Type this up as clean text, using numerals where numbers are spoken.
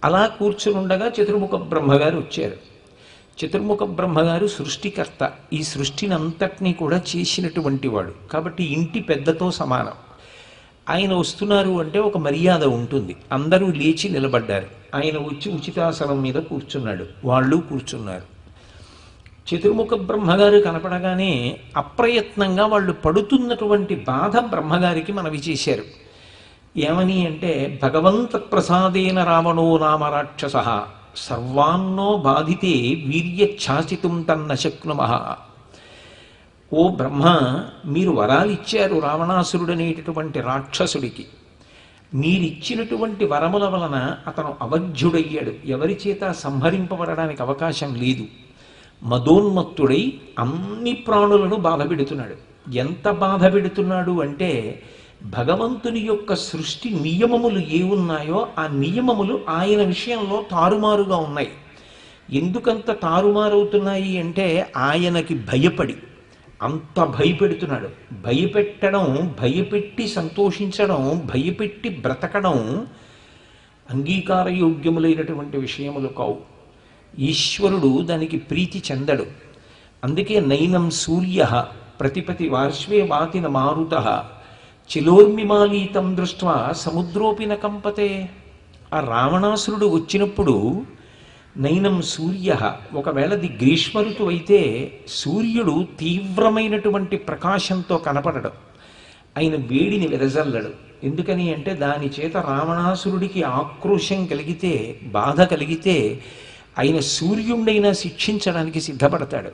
అలా కూర్చునుండగా చతుర్ముఖ బ్రహ్మగారు వచ్చారు. చతుర్ముఖ బ్రహ్మగారు సృష్టికర్త, ఈ సృష్టిని అంతటినీ కూడా చేసినటువంటి వాడు, కాబట్టి ఇంటి పెద్దతో సమానం. ఆయన వస్తున్నారు అంటే ఒక మర్యాద ఉంటుంది. అందరూ లేచి నిలబడ్డారు. ఆయన వచ్చి ఉచితాసనం మీద కూర్చున్నాడు, వాళ్ళు కూర్చున్నారు. చతుర్ముఖ బ్రహ్మగారు కనపడగానే అప్రయత్నంగా వాళ్ళు పడుతున్నటువంటి బాధ బ్రహ్మగారికి మనవి చేశారు. ఏమని అంటే, భగవంత ప్రసాదేన రావణో నామ రాక్షస సర్వాన్నో బాధితే వీర్యఛాసితుం తన్న శక్నుమః. ఓ బ్రహ్మ, మీరు వరాలిచ్చారు రావణాసురుడనేటటువంటి రాక్షసుడికి. మీరిచ్చినటువంటి వరముల వలన అతను అవధ్యుడయ్యాడు, ఎవరి చేత సంహరింపబడడానికి అవకాశం లేదు. మదోన్మత్తుడై అన్ని ప్రాణులను బాధ పెడుతున్నాడు. ఎంత బాధ పెడుతున్నాడు అంటే, భగవంతుని యొక్క సృష్టి నియమములు ఏ ఉన్నాయో ఆ నియమములు ఆయన విషయంలో తారుమారుగా ఉన్నాయి. ఎందుకంత తారుమారవుతున్నాయి అంటే, ఆయనకి భయపడి అంత భయపెడుతున్నాడు. భయపెట్టడం, భయపెట్టి సంతోషించడం, భయపెట్టి బ్రతకడం అంగీకారయోగ్యములైనటువంటి విషయములు కావు. ఈశ్వరుడు దానికి ప్రీతి చెందడు. అందుకే నైనం సూర్య ప్రతిపతి వార్ష్వే వాతిన మారుత చిలోర్మిమాలీతం దృష్ట్వా సముద్రోపిన కంపతే. ఆ రావణాసురుడు వచ్చినప్పుడు నైనం సూర్య, ఒకవేళ అది గ్రీష్మ ఋతువు అయితే సూర్యుడు తీవ్రమైనటువంటి ప్రకాశంతో కనపడడం, ఆయన వేడిని వెదజల్లడు. ఎందుకని అంటే, దాని చేత రావణాసురుడికి ఆక్రోశం కలిగితే, బాధ కలిగితే ఆయన సూర్యుడినైనా శిక్షించడానికి సిద్ధపడతాడు.